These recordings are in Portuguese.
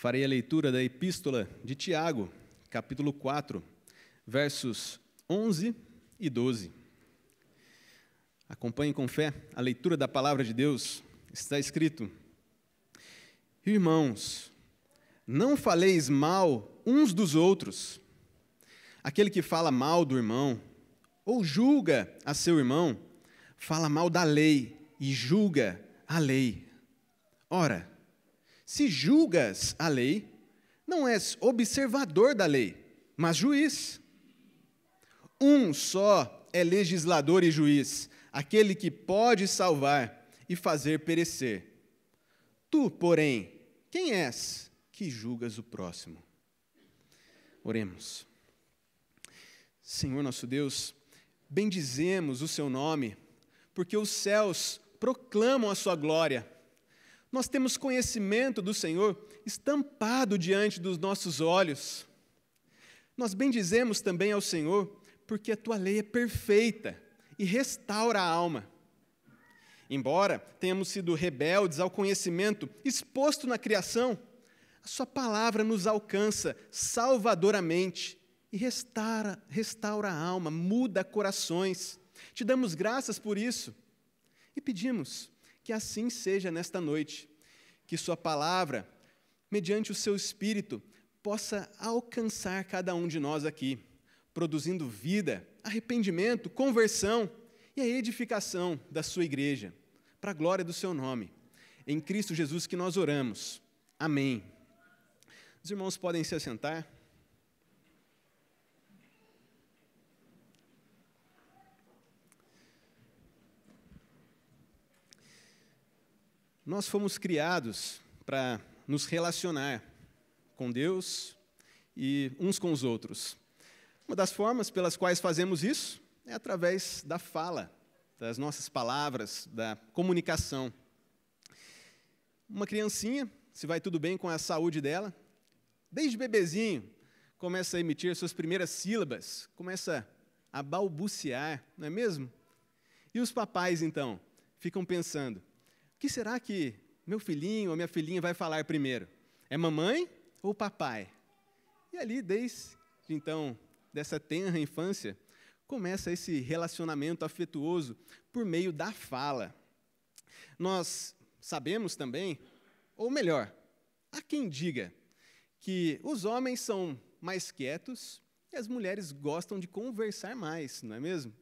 Farei a leitura da Epístola de Tiago, capítulo 4, versos 11 e 12. Acompanhe com fé a leitura da palavra de Deus. Está escrito: Irmãos, não faleis mal uns dos outros. Aquele que fala mal do irmão, ou julga a seu irmão, fala mal da lei e julga a lei. Ora, se julgas a lei, não és observador da lei, mas juiz. Um só é legislador e juiz, aquele que pode salvar e fazer perecer. Tu, porém, quem és que julgas o próximo? Oremos. Senhor nosso Deus, bendizemos o seu nome, porque os céus proclamam a sua glória. Nós temos conhecimento do Senhor estampado diante dos nossos olhos. Nós bendizemos também ao Senhor, porque a tua lei é perfeita e restaura a alma. Embora tenhamos sido rebeldes ao conhecimento exposto na criação, a sua palavra nos alcança salvadoramente e restaura a alma, muda corações. Te damos graças por isso e pedimos que assim seja nesta noite, que sua palavra, mediante o seu Espírito, possa alcançar cada um de nós aqui, produzindo vida, arrependimento, conversão e a edificação da sua igreja, para a glória do seu nome. Em Cristo Jesus que nós oramos. Amém. Os irmãos podem se assentar. Nós fomos criados para nos relacionar com Deus e uns com os outros. Uma das formas pelas quais fazemos isso é através da fala, das nossas palavras, da comunicação. Uma criancinha, se vai tudo bem com a saúde dela, desde bebezinho, começa a emitir suas primeiras sílabas, começa a balbuciar, não é mesmo? E os papais, então, ficam pensando: o que será que meu filhinho ou minha filhinha vai falar primeiro? É mamãe ou papai? E ali, desde então, dessa tenra infância, começa esse relacionamento afetuoso por meio da fala. Nós sabemos também, ou melhor, há quem diga que os homens são mais quietos e as mulheres gostam de conversar mais, não é mesmo?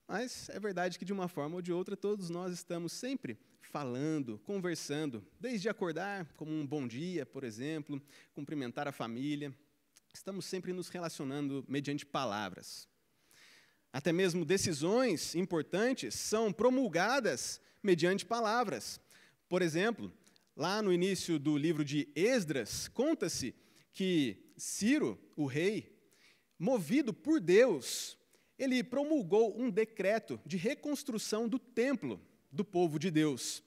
Mas é verdade que, de uma forma ou de outra, todos nós estamos sempre falando, conversando, desde acordar, como um bom dia, por exemplo, cumprimentar a família. Estamos sempre nos relacionando mediante palavras. Até mesmo decisões importantes são promulgadas mediante palavras. Por exemplo, lá no início do livro de Esdras, conta-se que Ciro, o rei, movido por Deus, ele promulgou um decreto de reconstrução do templo do povo de Deus.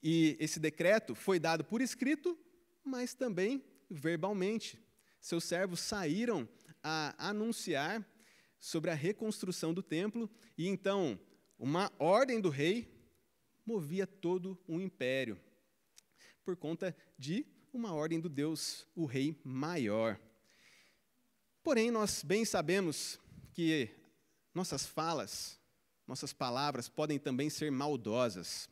E esse decreto foi dado por escrito, mas também verbalmente. Seus servos saíram a anunciar sobre a reconstrução do templo, e então uma ordem do rei movia todo o império, por conta de uma ordem do Deus, o rei maior. Porém, nós bem sabemos que nossas falas, nossas palavras podem também ser maldosas.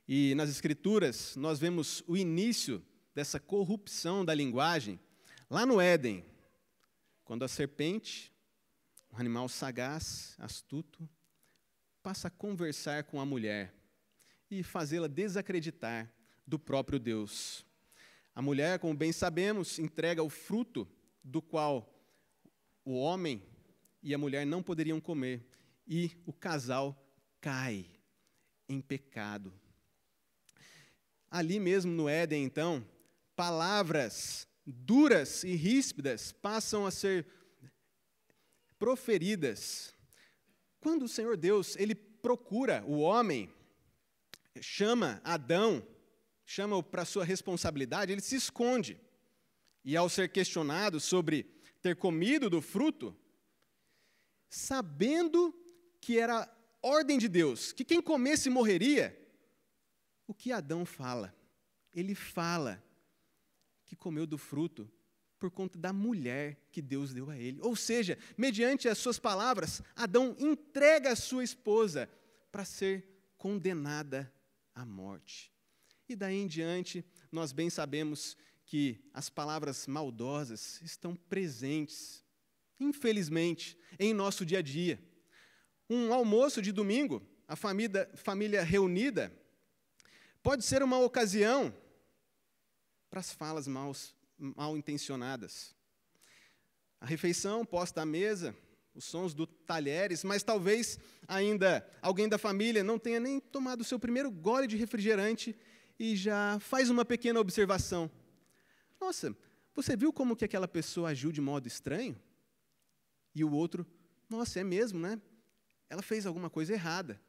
E nas Escrituras, nós vemos o início dessa corrupção da linguagem lá no Éden, quando a serpente, um animal sagaz, astuto, passa a conversar com a mulher e fazê-la desacreditar do próprio Deus. A mulher, como bem sabemos, entrega o fruto do qual o homem e a mulher não poderiam comer, e o casal cai em pecado. Ali mesmo no Éden, então, palavras duras e ríspidas passam a ser proferidas. Quando o Senhor Deus, ele procura o homem, chama Adão, chama-o para a sua responsabilidade, ele se esconde. E ao ser questionado sobre ter comido do fruto, sabendo que era ordem de Deus, que quem comesse morreria, o que Adão fala? Ele fala que comeu do fruto por conta da mulher que Deus deu a ele. Ou seja, mediante as suas palavras, Adão entrega a sua esposa para ser condenada à morte. E daí em diante, nós bem sabemos que as palavras maldosas estão presentes, infelizmente, em nosso dia a dia. Um almoço de domingo, a família reunida, pode ser uma ocasião para as falas mal intencionadas. A refeição posta à mesa, os sons dos talheres, mas talvez ainda alguém da família não tenha nem tomado o seu primeiro gole de refrigerante e já faz uma pequena observação. Nossa, você viu como que aquela pessoa agiu de modo estranho? E o outro, nossa, é mesmo, né? Ela fez alguma coisa errada.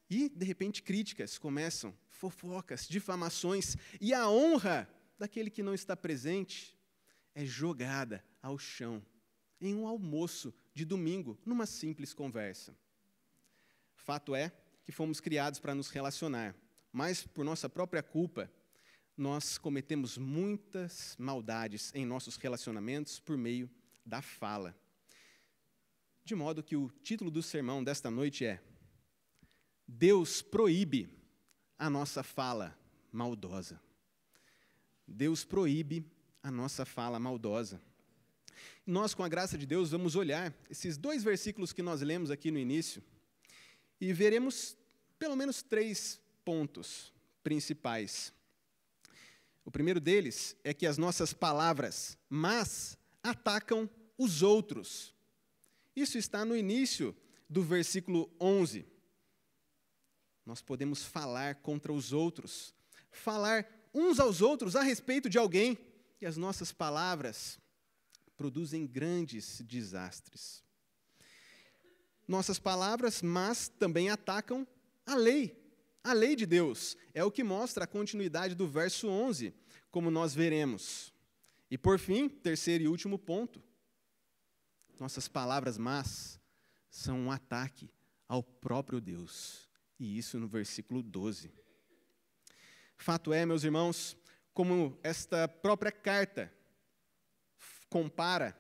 E, de repente, críticas começam, fofocas, difamações, e a honra daquele que não está presente é jogada ao chão, em um almoço de domingo, numa simples conversa. Fato é que fomos criados para nos relacionar, mas, por nossa própria culpa, nós cometemos muitas maldades em nossos relacionamentos por meio da fala. De modo que o título do sermão desta noite é: Deus proíbe a nossa fala maldosa. Deus proíbe a nossa fala maldosa. Nós, com a graça de Deus, vamos olhar esses 2 versículos que nós lemos aqui no início e veremos pelo menos 3 pontos principais. O primeiro deles é que as nossas palavras más atacam os outros. Isso está no início do versículo 11. Nós podemos falar contra os outros, falar uns aos outros a respeito de alguém, e as nossas palavras produzem grandes desastres. Nossas palavras más também atacam a lei de Deus. É o que mostra a continuidade do verso 11, como nós veremos. E por fim, terceiro e último ponto, nossas palavras más são um ataque ao próprio Deus. E isso no versículo 12. Fato é, meus irmãos, como esta própria carta compara,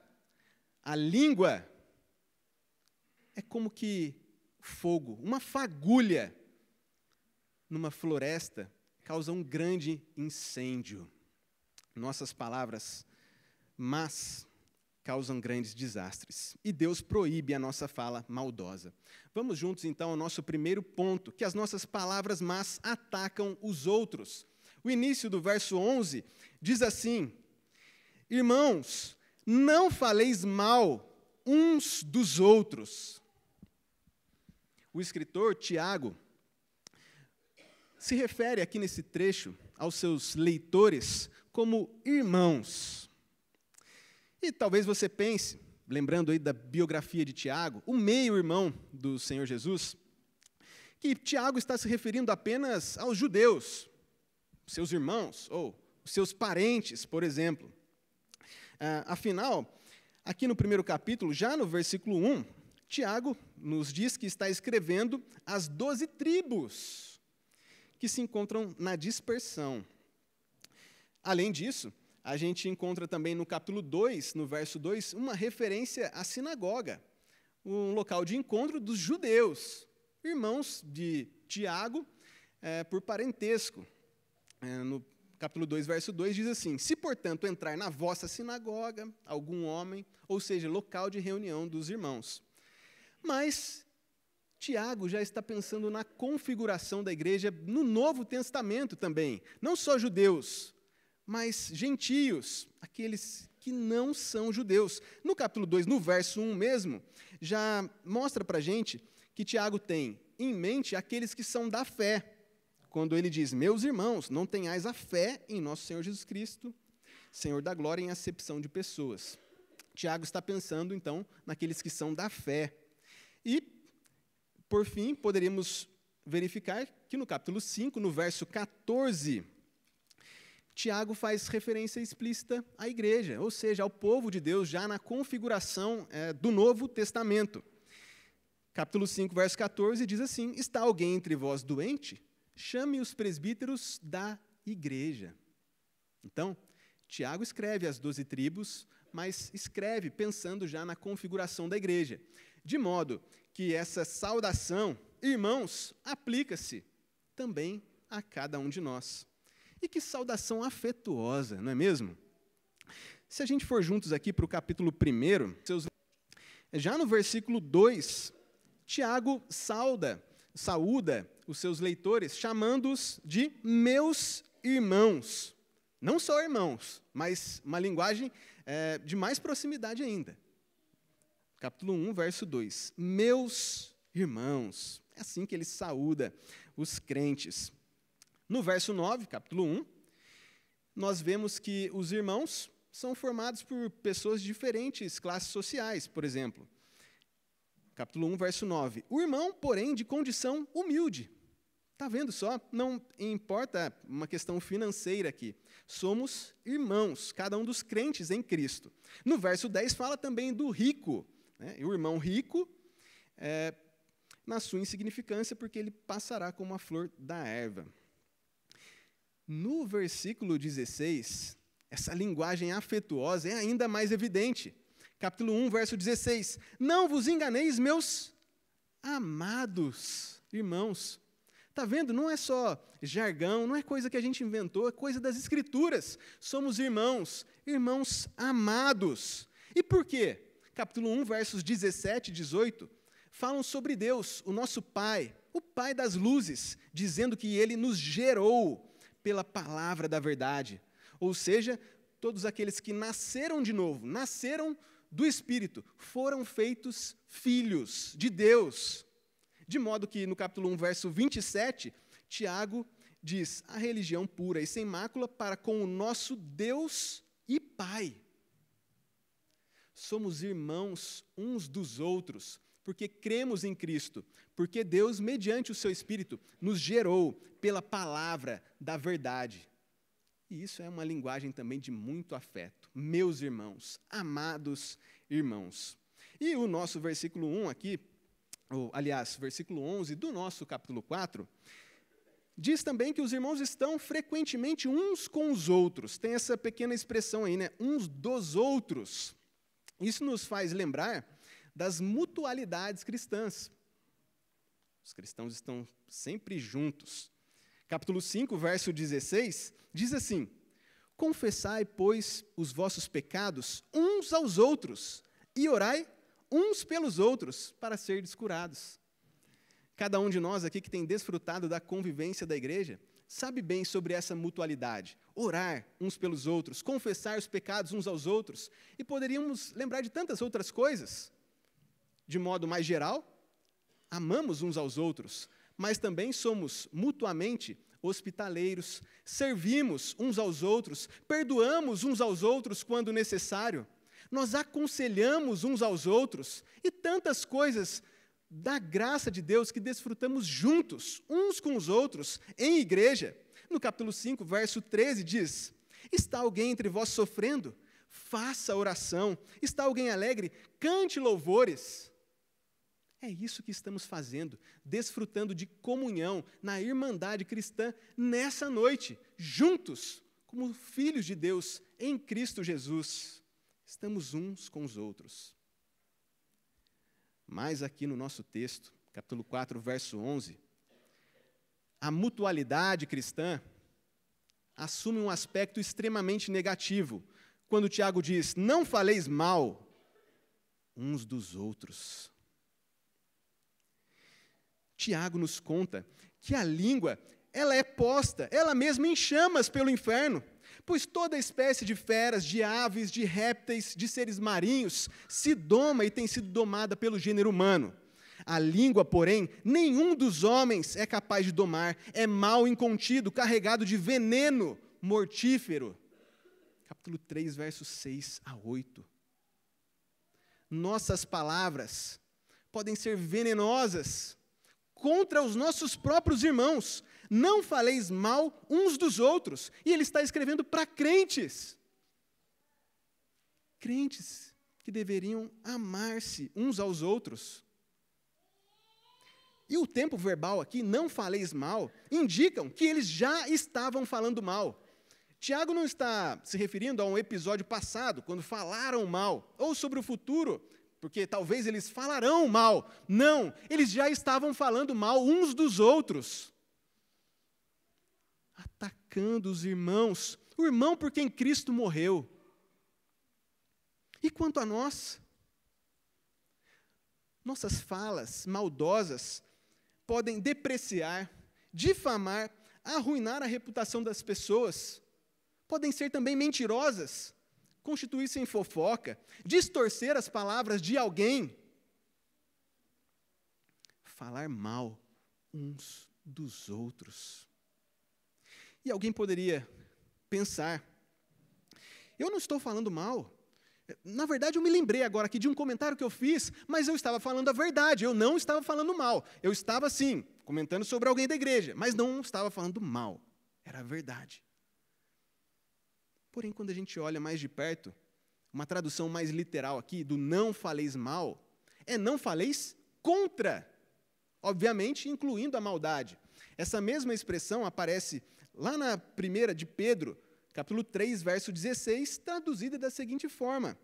a língua é como que fogo, uma fagulha numa floresta causa um grande incêndio. Nossas palavras más causam grandes desastres. E Deus proíbe a nossa fala maldosa. Vamos juntos, então, ao nosso primeiro ponto, que as nossas palavras más atacam os outros. O início do verso 11 diz assim: Irmãos, não faleis mal uns dos outros. O escritor Tiago se refere aqui nesse trecho aos seus leitores como irmãos. E talvez você pense, lembrando aí da biografia de Tiago, o meio-irmão do Senhor Jesus, que Tiago está se referindo apenas aos judeus, seus irmãos, ou seus parentes, por exemplo. Afinal, aqui no primeiro capítulo, já no versículo 1, Tiago nos diz que está escrevendo as 12 tribos que se encontram na dispersão. Além disso, a gente encontra também no capítulo 2, no verso 2, uma referência à sinagoga, um local de encontro dos judeus, irmãos de Tiago, por parentesco. No capítulo 2, verso 2, diz assim: Se, portanto, entrar na vossa sinagoga algum homem, ou seja, local de reunião dos irmãos. Mas Tiago já está pensando na configuração da igreja no Novo Testamento também, não só judeus, mas gentios, aqueles que não são judeus. No capítulo 2, no verso 1 mesmo, já mostra para a gente que Tiago tem em mente aqueles que são da fé, quando ele diz: meus irmãos, não tenhais a fé em nosso Senhor Jesus Cristo, Senhor da glória, em acepção de pessoas. Tiago está pensando, então, naqueles que são da fé. E, por fim, poderíamos verificar que no capítulo 5, no verso 14, Tiago faz referência explícita à igreja, ou seja, ao povo de Deus, já na configuração do Novo Testamento. Capítulo 5, verso 14, diz assim: Está alguém entre vós doente? Chame os presbíteros da igreja. Então, Tiago escreve as 12 tribos, mas escreve pensando já na configuração da igreja, de modo que essa saudação, irmãos, aplica-se também a cada um de nós. E que saudação afetuosa, não é mesmo? Se a gente for juntos aqui para o capítulo 1, já no versículo 2, Tiago saúda os seus leitores, chamando-os de meus irmãos. Não só irmãos, mas uma linguagem de mais proximidade ainda. Capítulo 1, verso 2. Meus irmãos. É assim que ele saúda os crentes. No verso 9, capítulo 1, nós vemos que os irmãos são formados por pessoas de diferentes classes sociais, por exemplo. Capítulo 1, verso 9. O irmão, porém, de condição humilde. Está vendo só? Não importa uma questão financeira aqui. Somos irmãos, cada um dos crentes em Cristo. No verso 10 fala também do rico. Né? E o irmão rico, na sua insignificância, porque ele passará como a flor da erva. No versículo 16, essa linguagem afetuosa é ainda mais evidente. Capítulo 1, verso 16. Não vos enganeis, meus amados irmãos. Está vendo? Não é só jargão, não é coisa que a gente inventou, é coisa das Escrituras. Somos irmãos, irmãos amados. E por quê? Capítulo 1, versos 17 e 18, falam sobre Deus, o nosso Pai, o Pai das luzes, dizendo que Ele nos gerou pela palavra da verdade. Ou seja, todos aqueles que nasceram de novo, nasceram do Espírito, foram feitos filhos de Deus. De modo que no capítulo 1, verso 27, Tiago diz, a religião pura e sem mácula para com o nosso Deus e Pai. Somos irmãos uns dos outros, porque cremos em Cristo, porque Deus, mediante o seu Espírito, nos gerou pela palavra da verdade. E isso é uma linguagem também de muito afeto. Meus irmãos, amados irmãos. E o nosso versículo 1 aqui, aliás, versículo 11 do nosso capítulo 4, diz também que os irmãos estão frequentemente uns com os outros. Tem essa pequena expressão aí, né? Uns dos outros. Isso nos faz lembrar das mutualidades cristãs. Os cristãos estão sempre juntos. Capítulo 5, verso 16, diz assim, confessai, pois, os vossos pecados uns aos outros, e orai uns pelos outros, para serdes curados. Cada um de nós aqui que tem desfrutado da convivência da igreja, sabe bem sobre essa mutualidade. Orar uns pelos outros, confessar os pecados uns aos outros, e poderíamos lembrar de tantas outras coisas. De modo mais geral, amamos uns aos outros, mas também somos mutuamente hospitaleiros, servimos uns aos outros, perdoamos uns aos outros quando necessário, nós aconselhamos uns aos outros e tantas coisas da graça de Deus que desfrutamos juntos, uns com os outros, em igreja. No capítulo 5, verso 13, diz, está alguém entre vós sofrendo? Faça oração. Está alguém alegre? Cante louvores. É isso que estamos fazendo, desfrutando de comunhão na irmandade cristã nessa noite, juntos, como filhos de Deus em Cristo Jesus. Estamos uns com os outros. Mas aqui no nosso texto, capítulo 4, verso 11, a mutualidade cristã assume um aspecto extremamente negativo, quando Tiago diz, não faleis mal uns dos outros. Tiago nos conta que a língua, ela é posta, ela mesma em chamas pelo inferno, pois toda espécie de feras, de aves, de répteis, de seres marinhos, se doma e tem sido domada pelo gênero humano. A língua, porém, nenhum dos homens é capaz de domar, é mal incontido, carregado de veneno mortífero. Capítulo 3, versos 6 a 8. Nossas palavras podem ser venenosas contra os nossos próprios irmãos. Não faleis mal uns dos outros. E ele está escrevendo para crentes. Crentes que deveriam amar-se uns aos outros. E o tempo verbal aqui, não faleis mal, indicam que eles já estavam falando mal. Tiago não está se referindo a um episódio passado, quando falaram mal, ou sobre o futuro, porque talvez eles falarão mal. Não, eles já estavam falando mal uns dos outros, atacando os irmãos, o irmão por quem Cristo morreu. E quanto a nós? Nossas falas maldosas podem depreciar, difamar, arruinar a reputação das pessoas. Podem ser também mentirosas, constituir-se em fofoca, distorcer as palavras de alguém. Falar mal uns dos outros. E alguém poderia pensar, eu não estou falando mal. Na verdade, eu me lembrei agora aqui de um comentário que eu fiz, mas eu estava falando a verdade, eu não estava falando mal. Eu estava, sim, comentando sobre alguém da igreja, mas não estava falando mal. Era a verdade. Porém, quando a gente olha mais de perto, uma tradução mais literal aqui, do não faleis mal, é não faleis contra, obviamente, incluindo a maldade. Essa mesma expressão aparece lá na primeira de Pedro, capítulo 3, verso 16, traduzida da seguinte forma: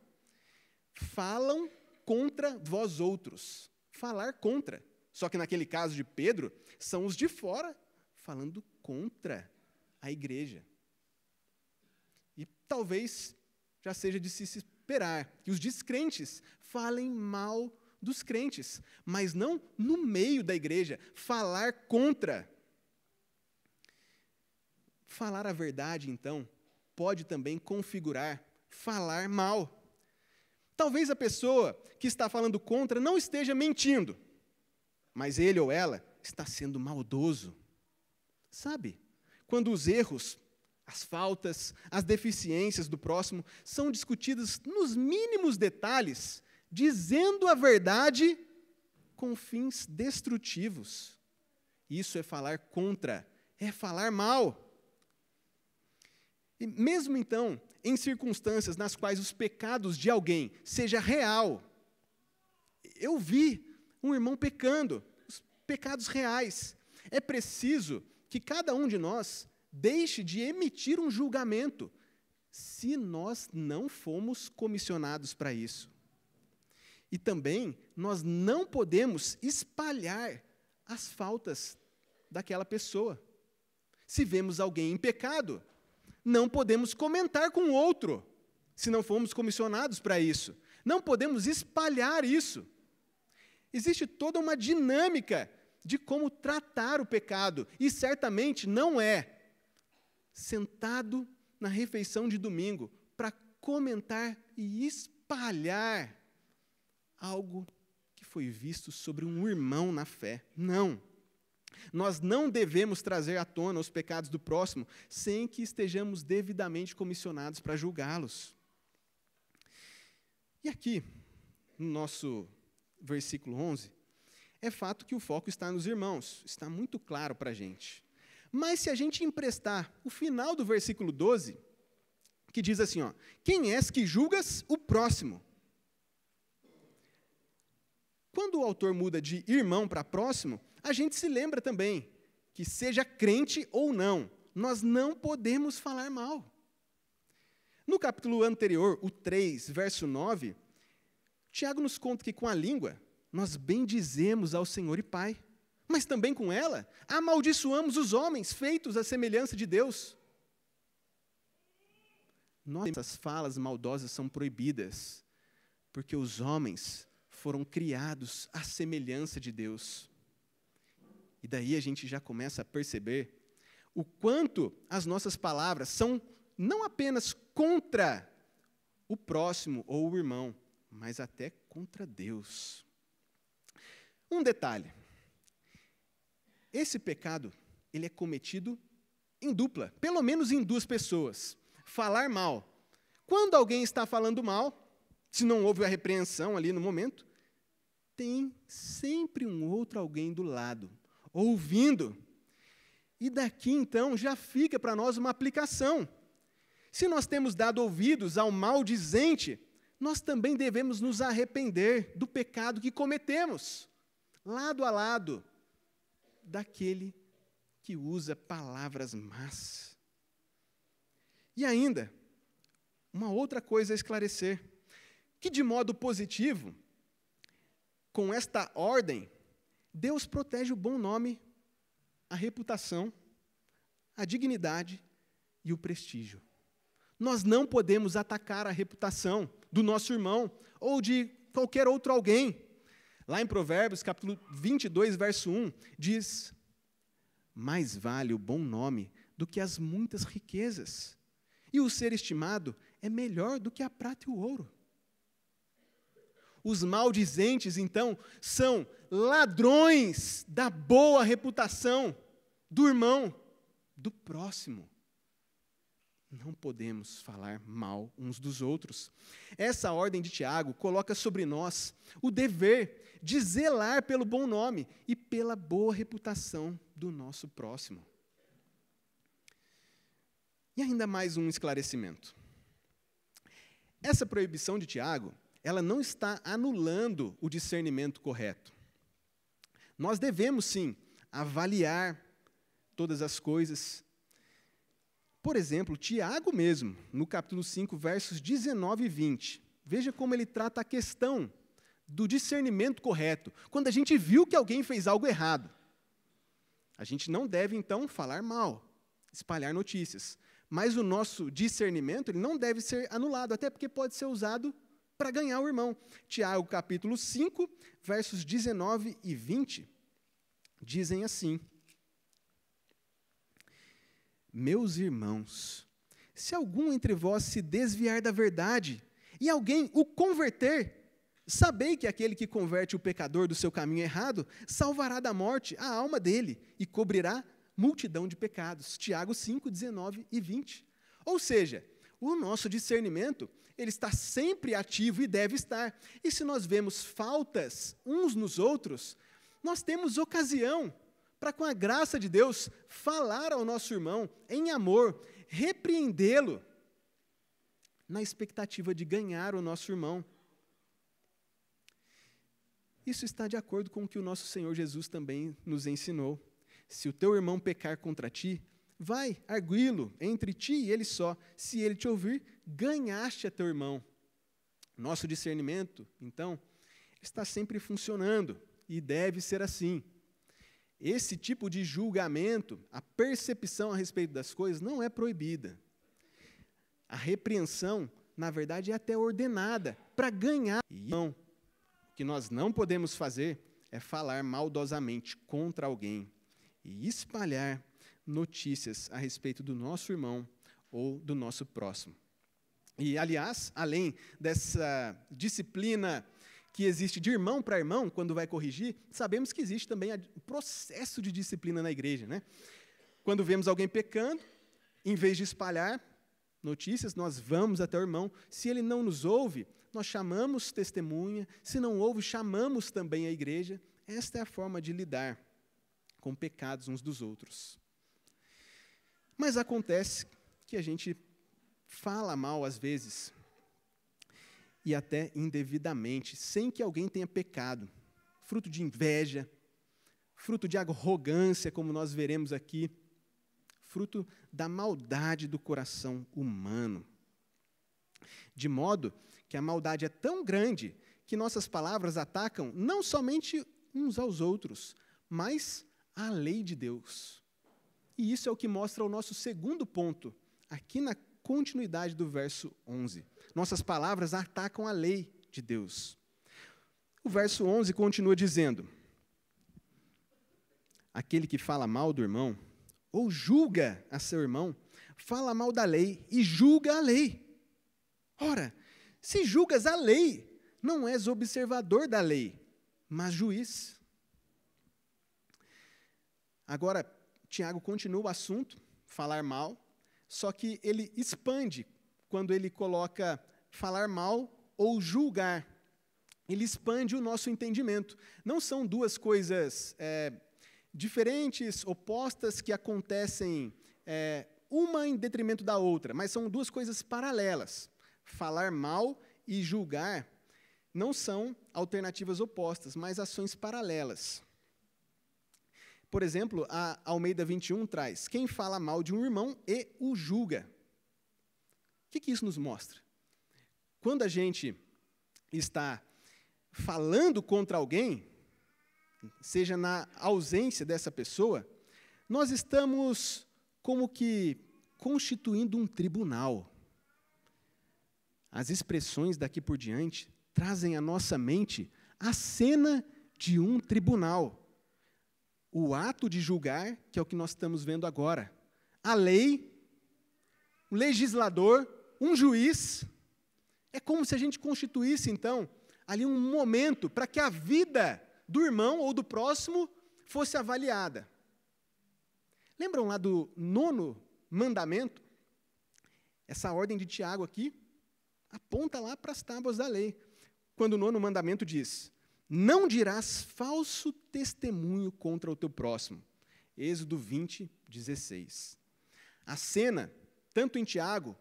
falam contra vós outros. Falar contra. Só que naquele caso de Pedro, são os de fora falando contra a igreja. E talvez já seja de se esperar que os descrentes falem mal dos crentes, mas não no meio da igreja, falar contra. Falar a verdade, então, pode também configurar falar mal. Talvez a pessoa que está falando contra não esteja mentindo, mas ele ou ela está sendo maldoso. Sabe, quando os erros, as faltas, as deficiências do próximo são discutidas nos mínimos detalhes, dizendo a verdade com fins destrutivos. Isso é falar contra, é falar mal. E mesmo então, em circunstâncias nas quais os pecados de alguém seja real, eu vi um irmão pecando, os pecados reais, é preciso que cada um de nós deixe de emitir um julgamento, se nós não fomos comissionados para isso. E também, nós não podemos espalhar as faltas daquela pessoa. Se vemos alguém em pecado, não podemos comentar com o outro, se não fomos comissionados para isso. Não podemos espalhar isso. Existe toda uma dinâmica de como tratar o pecado, e certamente não é sentado na refeição de domingo para comentar e espalhar algo que foi visto sobre um irmão na fé. Não. Nós não devemos trazer à tona os pecados do próximo sem que estejamos devidamente comissionados para julgá-los. E aqui, no nosso versículo 11, é fato que o foco está nos irmãos, está muito claro para a gente. Mas se a gente emprestar o final do versículo 12, que diz assim, ó, quem és que julgas o próximo? Quando o autor muda de irmão para próximo, a gente se lembra também que, seja crente ou não, nós não podemos falar mal. No capítulo anterior, o 3, verso 9, Tiago nos conta que com a língua nós bendizemos ao Senhor e Pai, mas também com ela amaldiçoamos os homens feitos à semelhança de Deus. Nossas falas maldosas são proibidas, porque os homens foram criados à semelhança de Deus. E daí a gente já começa a perceber o quanto as nossas palavras são não apenas contra o próximo ou o irmão, mas até contra Deus. Um detalhe, esse pecado, ele é cometido em dupla, pelo menos em duas pessoas. Falar mal. Quando alguém está falando mal, se não houve a repreensão ali no momento, tem sempre um outro alguém do lado, ouvindo. E daqui, então, já fica para nós uma aplicação. Se nós temos dado ouvidos ao maldizente, nós também devemos nos arrepender do pecado que cometemos, lado a lado daquele que usa palavras más. E ainda, uma outra coisa a esclarecer, que de modo positivo, com esta ordem, Deus protege o bom nome, a reputação, a dignidade e o prestígio. Nós não podemos atacar a reputação do nosso irmão ou de qualquer outro alguém. Lá em Provérbios, capítulo 22, verso 1, diz: mais vale o bom nome do que as muitas riquezas, e o ser estimado é melhor do que a prata e o ouro. Os maldizentes, então, são ladrões da boa reputação do irmão, do próximo. Não podemos falar mal uns dos outros. Essa ordem de Tiago coloca sobre nós o dever de zelar pelo bom nome e pela boa reputação do nosso próximo. E ainda mais um esclarecimento. Essa proibição de Tiago, ela não está anulando o discernimento correto. Nós devemos, sim, avaliar todas as coisas. Por exemplo, Tiago mesmo, no capítulo 5, versos 19 e 20, veja como ele trata a questão do discernimento correto. Quando a gente viu que alguém fez algo errado, a gente não deve, então, falar mal, espalhar notícias. Mas o nosso discernimento ele não deve ser anulado, até porque pode ser usado para ganhar o irmão. Tiago, capítulo 5, versos 19 e 20, dizem assim: meus irmãos, se algum entre vós se desviar da verdade, e alguém o converter, sabei que aquele que converte o pecador do seu caminho errado, salvará da morte a alma dele, e cobrirá multidão de pecados. Tiago 5, 19 e 20. Ou seja, o nosso discernimento, ele está sempre ativo e deve estar. E se nós vemos faltas uns nos outros, nós temos ocasião para, com a graça de Deus, falar ao nosso irmão em amor, repreendê-lo, na expectativa de ganhar o nosso irmão. Isso está de acordo com o que o nosso Senhor Jesus também nos ensinou. Se o teu irmão pecar contra ti, vai, arguí-lo entre ti e ele só. Se ele te ouvir, ganhaste a teu irmão. Nosso discernimento, então, está sempre funcionando e deve ser assim. Esse tipo de julgamento, a percepção a respeito das coisas, não é proibida. A repreensão, na verdade, é até ordenada para ganhar. E não, o que nós não podemos fazer é falar maldosamente contra alguém e espalhar notícias a respeito do nosso irmão ou do nosso próximo. E, aliás, além dessa disciplina que existe de irmão para irmão, quando vai corrigir, sabemos que existe também o processo de disciplina na igreja, né? Quando vemos alguém pecando, em vez de espalhar notícias, nós vamos até o irmão. Se ele não nos ouve, nós chamamos testemunha. Se não ouve, chamamos também a igreja. Esta é a forma de lidar com pecados uns dos outros. Mas acontece que a gente fala mal às vezes, e até indevidamente, sem que alguém tenha pecado, fruto de inveja, fruto de arrogância, como nós veremos aqui, fruto da maldade do coração humano. De modo que a maldade é tão grande que nossas palavras atacam não somente uns aos outros, mas a lei de Deus. E isso é o que mostra o nosso segundo ponto, aqui na continuidade do verso 11. Nossas palavras atacam a lei de Deus. O verso 11 continua dizendo: aquele que fala mal do irmão, ou julga a seu irmão, fala mal da lei e julga a lei. Ora, se julgas a lei, não és observador da lei, mas juiz. Agora, Tiago continua o assunto, falar mal, só que ele expande quando ele coloca falar mal ou julgar. Ele expande o nosso entendimento. Não são duas coisas diferentes, opostas, que acontecem uma em detrimento da outra, mas são duas coisas paralelas. Falar mal e julgar não são alternativas opostas, mas ações paralelas. Por exemplo, a Almeida 21 traz: quem fala mal de um irmão e o julga. que isso nos mostra? Quando a gente está falando contra alguém, seja na ausência dessa pessoa, nós estamos como que constituindo um tribunal. As expressões daqui por diante trazem à nossa mente a cena de um tribunal. O ato de julgar, que é o que nós estamos vendo agora. A lei, o legislador, um juiz. É como se a gente constituísse, então, ali um momento para que a vida do irmão ou do próximo fosse avaliada. Lembram lá do 9º mandamento? Essa ordem de Tiago aqui aponta lá para as tábuas da lei. Quando o 9º mandamento diz: não dirás falso testemunho contra o teu próximo. Êxodo 20, 16. A cena, tanto em Tiago,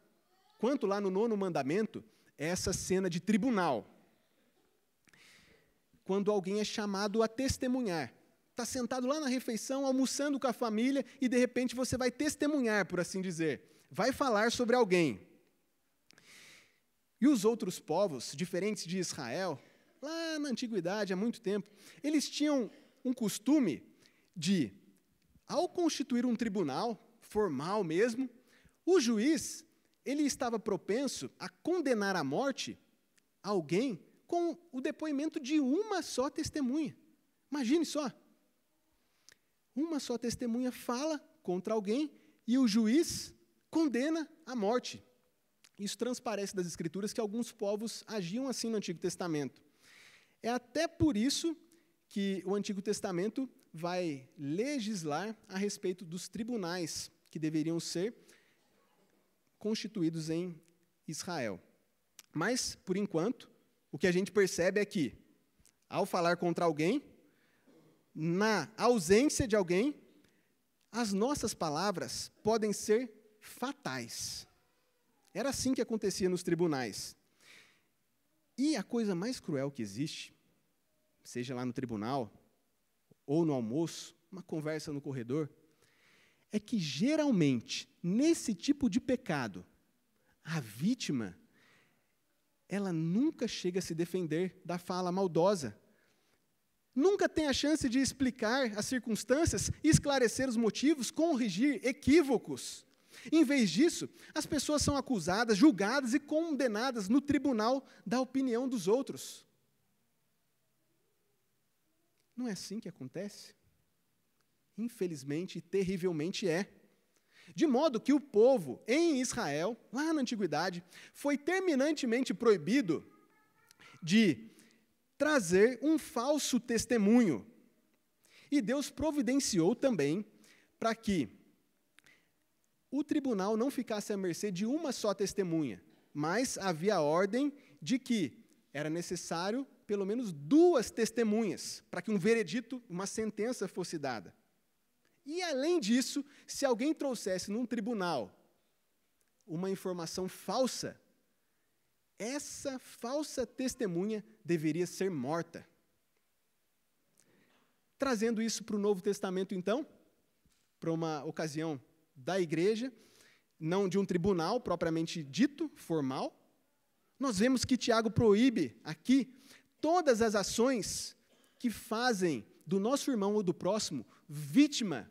quanto lá no 9º mandamento, é essa cena de tribunal. Quando alguém é chamado a testemunhar. Está sentado lá na refeição, almoçando com a família, e de repente você vai testemunhar, por assim dizer. Vai falar sobre alguém. E os outros povos, diferentes de Israel, lá na antiguidade, há muito tempo, eles tinham um costume de, ao constituir um tribunal, formal mesmo, o juiz, ele estava propenso a condenar à morte alguém com o depoimento de uma só testemunha. Imagine só. Uma só testemunha fala contra alguém e o juiz condena à morte. Isso transparece das Escrituras que alguns povos agiam assim no Antigo Testamento. É até por isso que o Antigo Testamento vai legislar a respeito dos tribunais que deveriam ser constituídos em Israel. Mas, por enquanto, o que a gente percebe é que, ao falar contra alguém, na ausência de alguém, as nossas palavras podem ser fatais. Era assim que acontecia nos tribunais. E a coisa mais cruel que existe, seja lá no tribunal, ou no almoço, uma conversa no corredor, é que, geralmente, nesse tipo de pecado, a vítima, ela nunca chega a se defender da fala maldosa. Nunca tem a chance de explicar as circunstâncias, esclarecer os motivos, corrigir equívocos. Em vez disso, as pessoas são acusadas, julgadas e condenadas no tribunal da opinião dos outros. Não é assim que acontece? Infelizmente e terrivelmente é. De modo que o povo em Israel, lá na antiguidade, foi terminantemente proibido de trazer um falso testemunho. E Deus providenciou também para que o tribunal não ficasse à mercê de uma só testemunha, mas havia a ordem de que era necessário pelo menos 2 testemunhas para que um veredito, uma sentença fosse dada. E, além disso, se alguém trouxesse num tribunal uma informação falsa, essa falsa testemunha deveria ser morta. Trazendo isso para o Novo Testamento, então, para uma ocasião da igreja, não de um tribunal propriamente dito, formal, nós vemos que Tiago proíbe aqui todas as ações que fazem do nosso irmão ou do próximo vítima,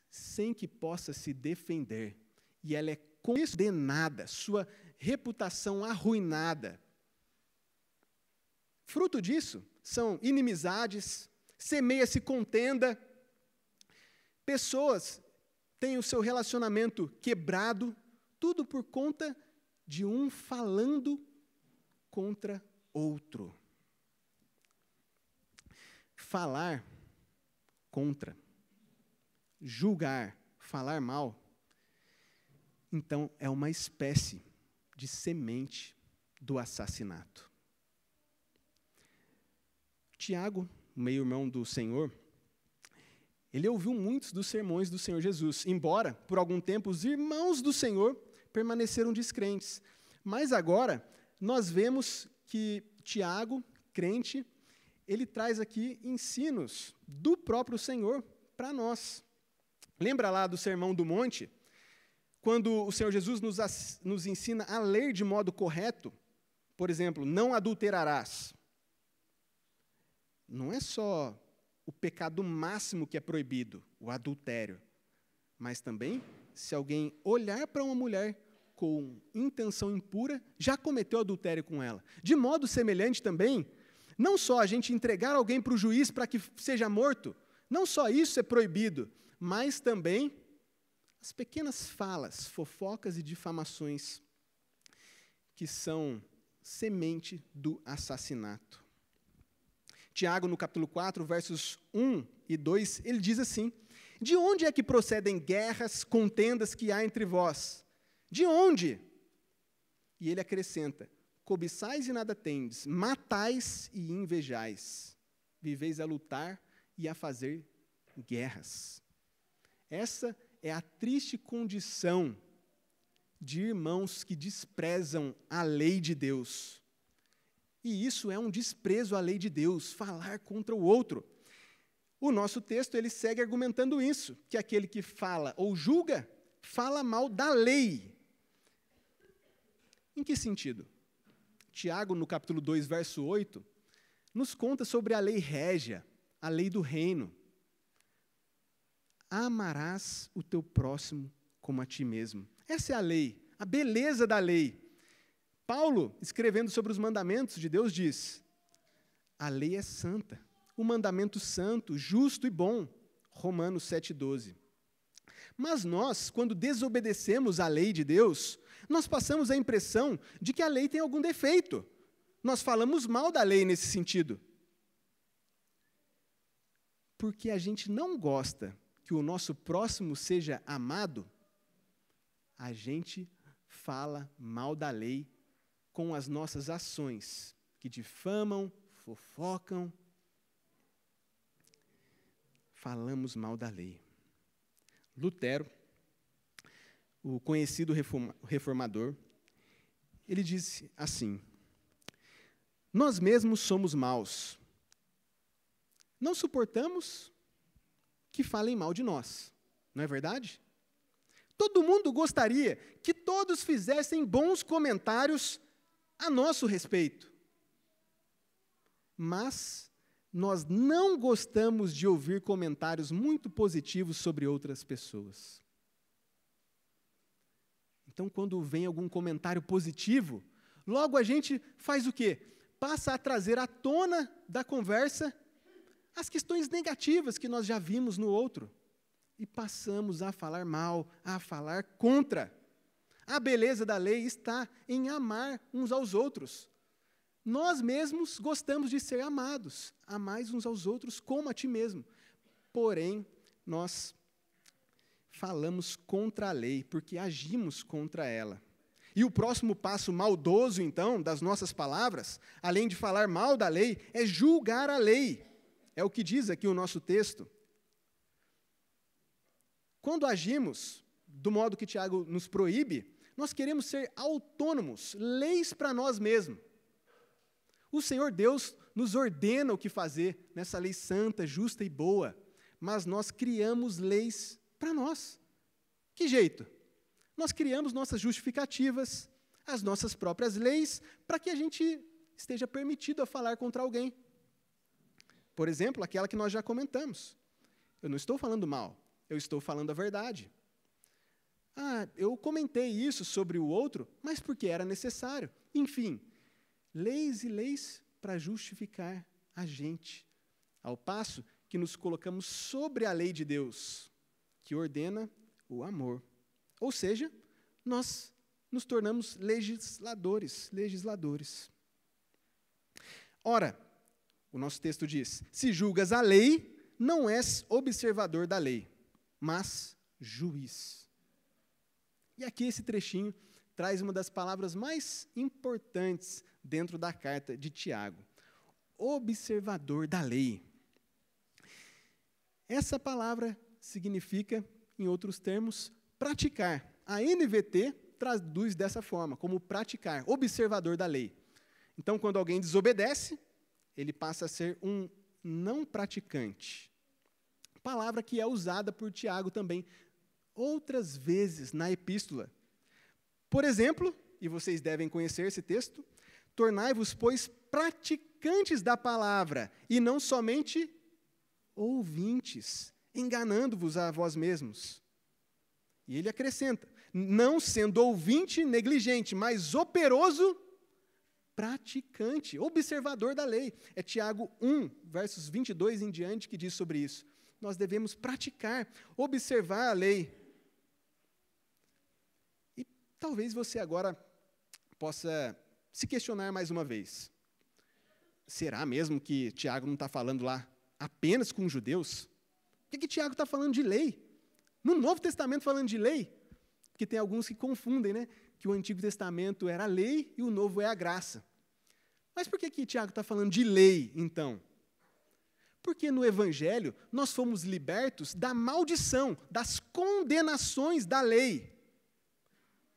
sem que possa se defender. E ela é condenada, sua reputação arruinada. Fruto disso são inimizades, semeia-se contenda, pessoas têm o seu relacionamento quebrado, tudo por conta de um falando contra outro. Falar contra, julgar, falar mal, então é uma espécie de semente do assassinato. Tiago, meio-irmão do Senhor, ele ouviu muitos dos sermões do Senhor Jesus, embora, por algum tempo, os irmãos do Senhor permaneceram descrentes. Mas agora, nós vemos que Tiago, crente, ele traz aqui ensinos do próprio Senhor para nós. Lembra lá do Sermão do Monte? quando o Senhor Jesus nos ensina a ler de modo correto, por exemplo, não adulterarás. Não é só o pecado máximo que é proibido, o adultério, mas também, se alguém olhar para uma mulher com intenção impura, já cometeu adultério com ela. De modo semelhante também, não só a gente entregar alguém para o juiz para que seja morto, não só isso é proibido, mas também as pequenas falas, fofocas e difamações que são semente do assassinato. Tiago, no capítulo 4, versos 1 e 2, ele diz assim: de onde é que procedem guerras, contendas que há entre vós? De onde? E ele acrescenta: cobiçais e nada tendes, matais e invejais, viveis a lutar e a fazer guerras. Essa é a triste condição de irmãos que desprezam a lei de Deus. E isso é um desprezo à lei de Deus, falar contra o outro. O nosso texto, ele segue argumentando isso, que aquele que fala ou julga, fala mal da lei. Em que sentido? Tiago, no capítulo 2, verso 8, nos conta sobre a lei régia, a lei do reino. Amarás o teu próximo como a ti mesmo. Essa é a lei, a beleza da lei. Paulo, escrevendo sobre os mandamentos de Deus, diz: a lei é santa, o mandamento santo, justo e bom. Romanos 7,12. Mas nós, quando desobedecemos à lei de Deus, nós passamos a impressão de que a lei tem algum defeito. Nós falamos mal da lei nesse sentido. Porque a gente não gosta que o nosso próximo seja amado, a gente fala mal da lei com as nossas ações, que difamam, fofocam. Falamos mal da lei. Lutero, o conhecido reformador, ele disse assim: nós mesmos somos maus. Não suportamos que falem mal de nós, não é verdade? Todo mundo gostaria que todos fizessem bons comentários a nosso respeito. Mas nós não gostamos de ouvir comentários muito positivos sobre outras pessoas. Então, quando vem algum comentário positivo, logo a gente faz o quê? Passa a trazer à tona da conversa as questões negativas que nós já vimos no outro. E passamos a falar mal, a falar contra. A beleza da lei está em amar uns aos outros. Nós mesmos gostamos de ser amados, amais uns aos outros como a ti mesmo. Porém, nós falamos contra a lei, porque agimos contra ela. E o próximo passo maldoso, então, das nossas palavras, além de falar mal da lei, é julgar a lei. É o que diz aqui o nosso texto. Quando agimos do modo que Tiago nos proíbe, nós queremos ser autônomos, leis para nós mesmos. O Senhor Deus nos ordena o que fazer nessa lei santa, justa e boa, mas nós criamos leis para nós. Que jeito? Nós criamos nossas justificativas, as nossas próprias leis, para que a gente esteja permitido a falar contra alguém. Por exemplo, aquela que nós já comentamos. Eu não estou falando mal, eu estou falando a verdade. Eu comentei isso sobre o outro, mas porque era necessário. Enfim, leis e leis para justificar a gente, ao passo que nos colocamos sobre a lei de Deus, que ordena o amor. Ou seja, nós nos tornamos legisladores. Ora, o nosso texto diz: se julgas a lei, não és observador da lei, mas juiz. E aqui esse trechinho traz uma das palavras mais importantes dentro da carta de Tiago. Observador da lei. Essa palavra significa, em outros termos, praticar. A NVT traduz dessa forma, como praticar, observador da lei. Então, quando alguém desobedece, ele passa a ser um não praticante. Palavra que é usada por Tiago também. outras vezes na epístola. Por exemplo, e vocês devem conhecer esse texto, tornai-vos, pois, praticantes da palavra, e não somente ouvintes, enganando-vos a vós mesmos. E ele acrescenta, não sendo ouvinte negligente, mas operoso, praticante, observador da lei. É Tiago 1, versos 22 em diante, que diz sobre isso. Nós devemos praticar, observar a lei. E talvez você agora possa se questionar mais uma vez. Será mesmo que Tiago não está falando lá apenas com os judeus? Por que Tiago está falando de lei? No Novo Testamento falando de lei? Porque tem alguns que confundem, né? Que o Antigo Testamento era a lei e o Novo é a graça. Mas por que Tiago está falando de lei, então? Porque no Evangelho nós fomos libertos da maldição, das condenações da lei,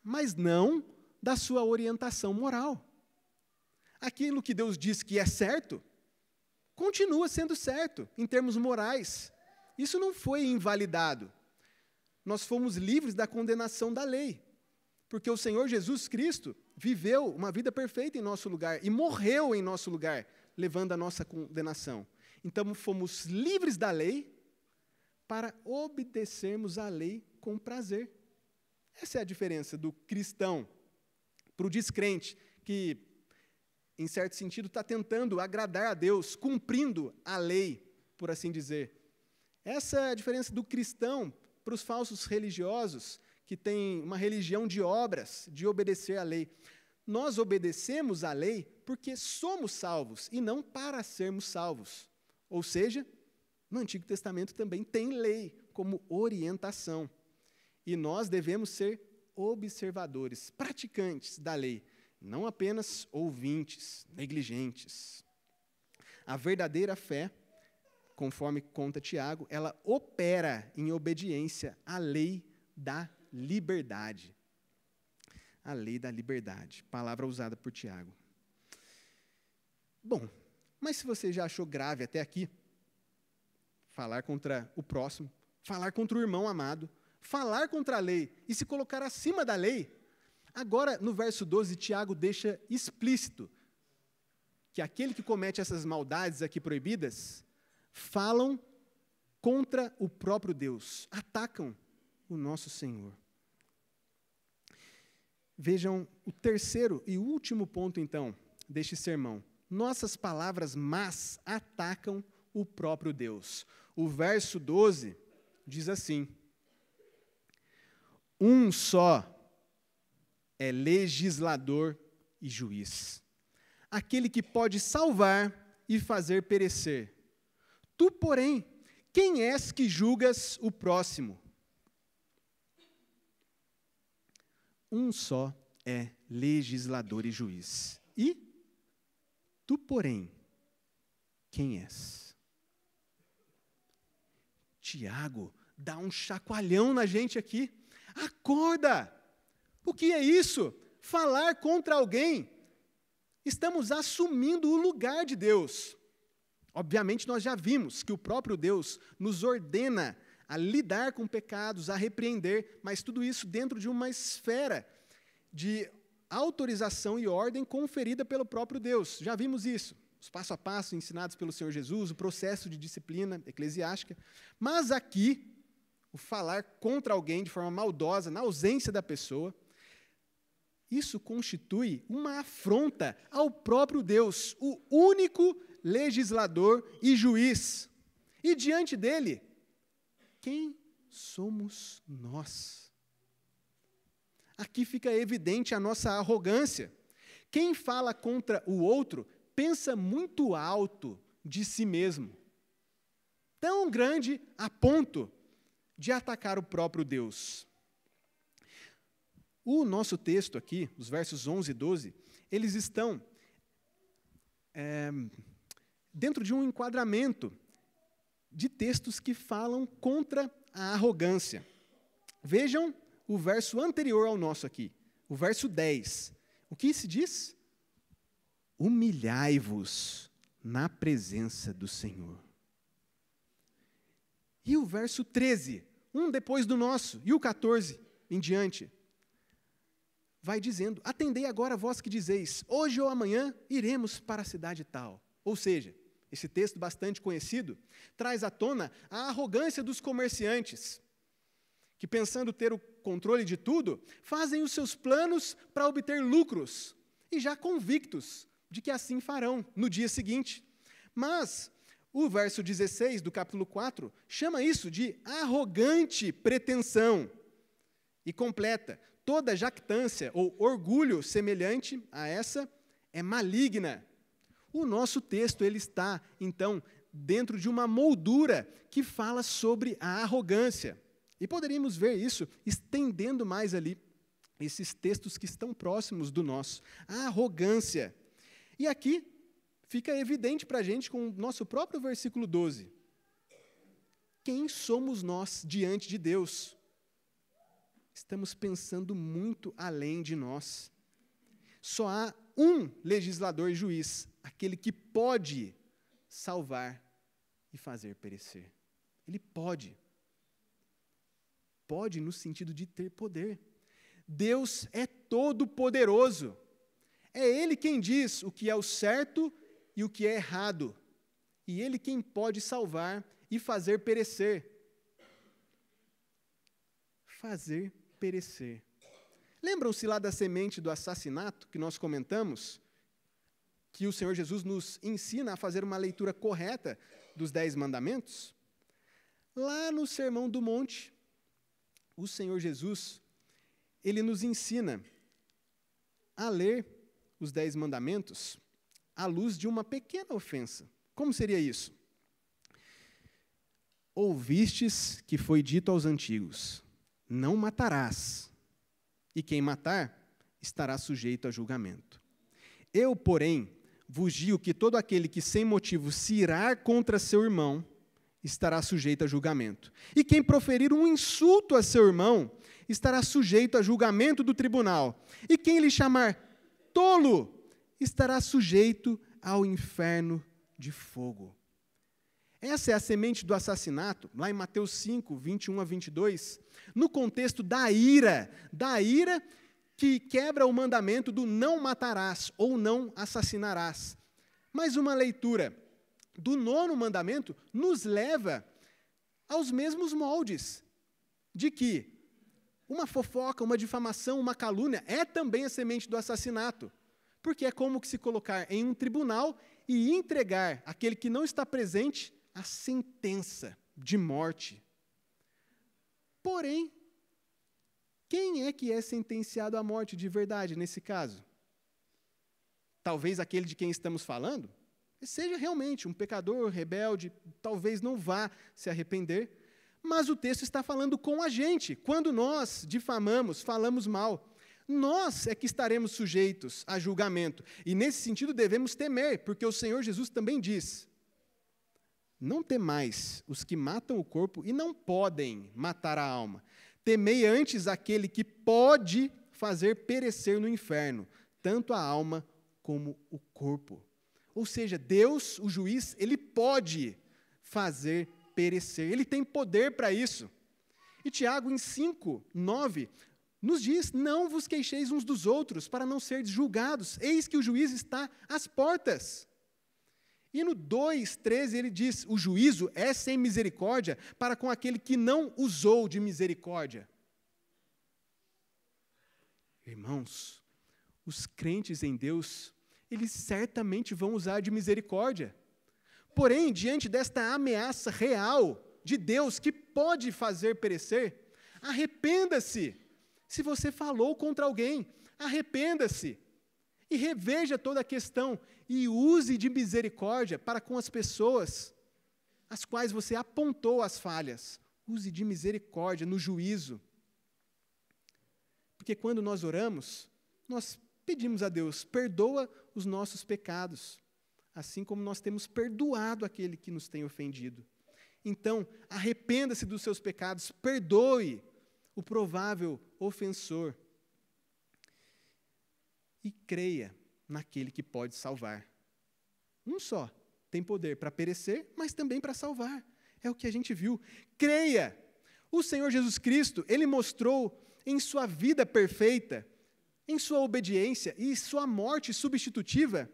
mas não da sua orientação moral. Aquilo que Deus diz que é certo, continua sendo certo em termos morais. Isso não foi invalidado. Nós fomos livres da condenação da lei, porque o Senhor Jesus Cristo viveu uma vida perfeita em nosso lugar e morreu em nosso lugar, levando a nossa condenação. Então, fomos livres da lei para obedecermos à lei com prazer. Essa é a diferença do cristão para o descrente, que, em certo sentido, está tentando agradar a Deus, cumprindo a lei, por assim dizer. Essa é a diferença do cristão para os falsos religiosos, que têm uma religião de obras, de obedecer à lei. Nós obedecemos à lei porque somos salvos e não para sermos salvos. Ou seja, no Antigo Testamento também tem lei como orientação. E nós devemos ser observadores, praticantes da lei, não apenas ouvintes, negligentes. A verdadeira fé, conforme conta Tiago, ela opera em obediência à lei da liberdade. A lei da liberdade, palavra usada por Tiago. Bom, mas se você já achou grave até aqui, falar contra o próximo, falar contra o irmão amado, falar contra a lei e se colocar acima da lei, agora no verso 12, Tiago deixa explícito que aquele que comete essas maldades aqui proibidas, falam contra o próprio Deus, atacam o nosso Senhor. Vejam o terceiro e último ponto, então, deste sermão. Nossas palavras más atacam o próprio Deus. O verso 12 diz assim: um só é legislador e juiz, aquele que pode salvar e fazer perecer. Tu, porém, quem és que julgas o próximo? Um só é legislador e juiz. E tu, porém, quem és? Tiago dá um chacoalhão na gente aqui. Acorda! O que é isso? Falar contra alguém. Estamos assumindo o lugar de Deus. Obviamente, nós já vimos que o próprio Deus nos ordena a lidar com pecados, a repreender, mas tudo isso dentro de uma esfera de autorização e ordem conferida pelo próprio Deus. Já vimos isso, os passo a passo ensinados pelo Senhor Jesus, o processo de disciplina eclesiástica. Mas aqui, o falar contra alguém de forma maldosa, na ausência da pessoa, isso constitui uma afronta ao próprio Deus, o único legislador e juiz. E diante dele, quem somos nós? Aqui fica evidente a nossa arrogância. Quem fala contra o outro pensa muito alto de si mesmo, tão grande a ponto de atacar o próprio Deus. O nosso texto aqui, os versos 11 e 12, eles estão dentro de um enquadramento de textos que falam contra a arrogância. Vejam o verso anterior ao nosso aqui, o verso 10. O que se diz? Humilhai-vos na presença do Senhor. E o verso 13, um depois do nosso, e o 14 em diante, vai dizendo: atendei agora vós que dizeis, hoje ou amanhã iremos para a cidade tal. Ou seja, esse texto bastante conhecido traz à tona a arrogância dos comerciantes, que pensando ter o controle de tudo, fazem os seus planos para obter lucros, e já convictos de que assim farão no dia seguinte. Mas o verso 16 do capítulo 4 chama isso de arrogante pretensão, e completa: toda jactância ou orgulho semelhante a essa é maligna. O nosso texto ele está, então, dentro de uma moldura que fala sobre a arrogância. E poderíamos ver isso estendendo mais ali, esses textos que estão próximos do nosso. A arrogância. E aqui fica evidente para a gente com o nosso próprio versículo 12. Quem somos nós diante de Deus? Estamos pensando muito além de nós. Só há um legislador e juiz, aquele que pode salvar e fazer perecer. Ele pode. Pode no sentido de ter poder. Deus é todo-poderoso. É Ele quem diz o que é o certo e o que é errado. E Ele quem pode salvar e fazer perecer. Fazer perecer. Lembram-se lá da semente do assassinato que nós comentamos? Que o Senhor Jesus nos ensina a fazer uma leitura correta dos 10 mandamentos? Lá no Sermão do Monte, o Senhor Jesus, Ele nos ensina a ler os 10 mandamentos à luz de uma pequena ofensa. Como seria isso? Ouvistes que foi dito aos antigos, não matarás, e quem matar estará sujeito a julgamento. Eu, porém, vos digo que todo aquele que sem motivo se irar contra seu irmão estará sujeito a julgamento. E quem proferir um insulto a seu irmão estará sujeito a julgamento do tribunal. E quem lhe chamar tolo estará sujeito ao inferno de fogo. Essa é a semente do assassinato, lá em Mateus 5, 21 a 22, no contexto da ira que quebra o mandamento do não matarás ou não assassinarás. Mas uma leitura do 9º mandamento nos leva aos mesmos moldes, de que uma fofoca, uma difamação, uma calúnia é também a semente do assassinato, porque é como que se colocar em um tribunal e entregar aquele que não está presente a sentença de morte. Porém, quem é que é sentenciado à morte de verdade nesse caso? Talvez aquele de quem estamos falando seja realmente um pecador, rebelde, talvez não vá se arrepender, mas o texto está falando com a gente. Quando nós difamamos, falamos mal, nós é que estaremos sujeitos a julgamento. E nesse sentido devemos temer, porque o Senhor Jesus também diz: não temais os que matam o corpo e não podem matar a alma. Temei antes aquele que pode fazer perecer no inferno, tanto a alma como o corpo. Ou seja, Deus, o juiz, Ele pode fazer perecer. Ele tem poder para isso. E Tiago, em 5, 9, nos diz: não vos queixeis uns dos outros, para não serdes julgados. Eis que o juiz está às portas. E no 2:13 ele diz: o juízo é sem misericórdia para com aquele que não usou de misericórdia. Irmãos, os crentes em Deus, eles certamente vão usar de misericórdia. Porém, diante desta ameaça real de Deus que pode fazer perecer, arrependa-se. Se você falou contra alguém, arrependa-se. E reveja toda a questão e use de misericórdia para com as pessoas às quais você apontou as falhas. Use de misericórdia no juízo. Porque quando nós oramos, nós pedimos a Deus: perdoa os nossos pecados, assim como nós temos perdoado aquele que nos tem ofendido. Então, arrependa-se dos seus pecados, perdoe o provável ofensor. E creia naquele que pode salvar. Um só tem poder para perecer, mas também para salvar. É o que a gente viu. Creia. O Senhor Jesus Cristo, Ele mostrou em sua vida perfeita, em sua obediência e sua morte substitutiva,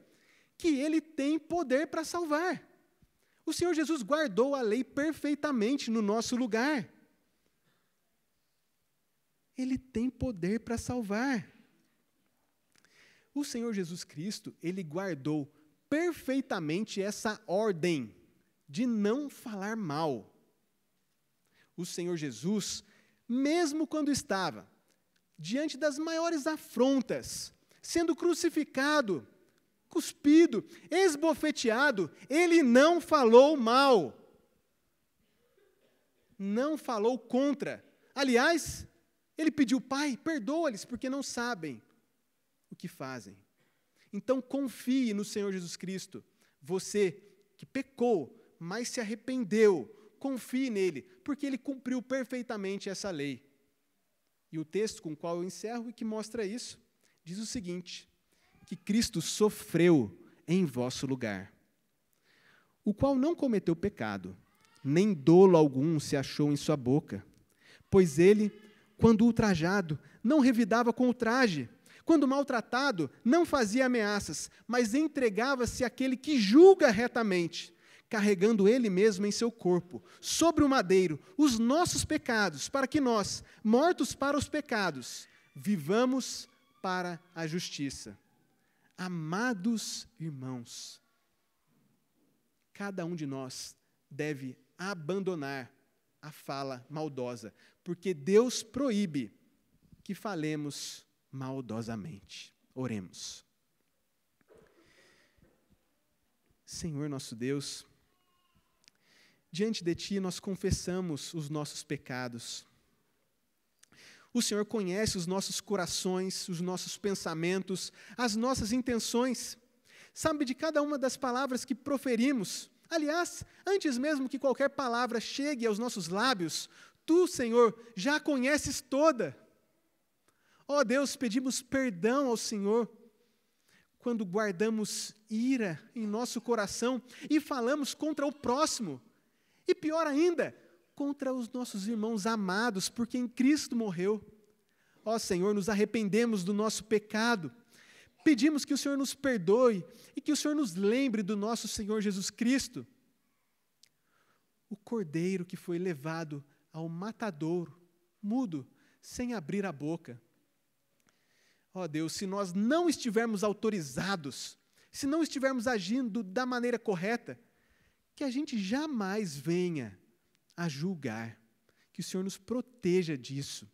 que Ele tem poder para salvar. O Senhor Jesus guardou a lei perfeitamente no nosso lugar. Ele tem poder para salvar. O Senhor Jesus Cristo, Ele guardou perfeitamente essa ordem de não falar mal. O Senhor Jesus, mesmo quando estava diante das maiores afrontas, sendo crucificado, cuspido, esbofeteado, Ele não falou mal. Não falou contra. Aliás, Ele pediu: Pai, perdoa-lhes, porque não sabem o que fazem. Então confie no Senhor Jesus Cristo. Você que pecou, mas se arrependeu, confie nele, porque ele cumpriu perfeitamente essa lei. E o texto com o qual eu encerro e que mostra isso, diz o seguinte: que Cristo sofreu em vosso lugar, o qual não cometeu pecado, nem dolo algum se achou em sua boca, pois ele, quando ultrajado, não revidava com ultraje, quando maltratado, não fazia ameaças, mas entregava-se àquele que julga retamente, carregando ele mesmo em seu corpo, sobre o madeiro, os nossos pecados, para que nós, mortos para os pecados, vivamos para a justiça. Amados irmãos, cada um de nós deve abandonar a fala maldosa, porque Deus proíbe que falemos maldosamente. Oremos. Senhor nosso Deus, diante de Ti nós confessamos os nossos pecados. O Senhor conhece os nossos corações, os nossos pensamentos, as nossas intenções. Sabe de cada uma das palavras que proferimos. Aliás, antes mesmo que qualquer palavra chegue aos nossos lábios, Tu, Senhor, já a conheces toda. Ó Deus, pedimos perdão ao Senhor quando guardamos ira em nosso coração e falamos contra o próximo. E pior ainda, contra os nossos irmãos amados, por quem Cristo morreu. Ó Senhor, nos arrependemos do nosso pecado. Pedimos que o Senhor nos perdoe e que o Senhor nos lembre do nosso Senhor Jesus Cristo, o Cordeiro que foi levado ao matadouro, mudo, sem abrir a boca. Ó Deus, se nós não estivermos autorizados, se não estivermos agindo da maneira correta, que a gente jamais venha a julgar, que o Senhor nos proteja disso.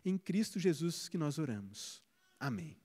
Em Cristo Jesus que nós oramos. Amém.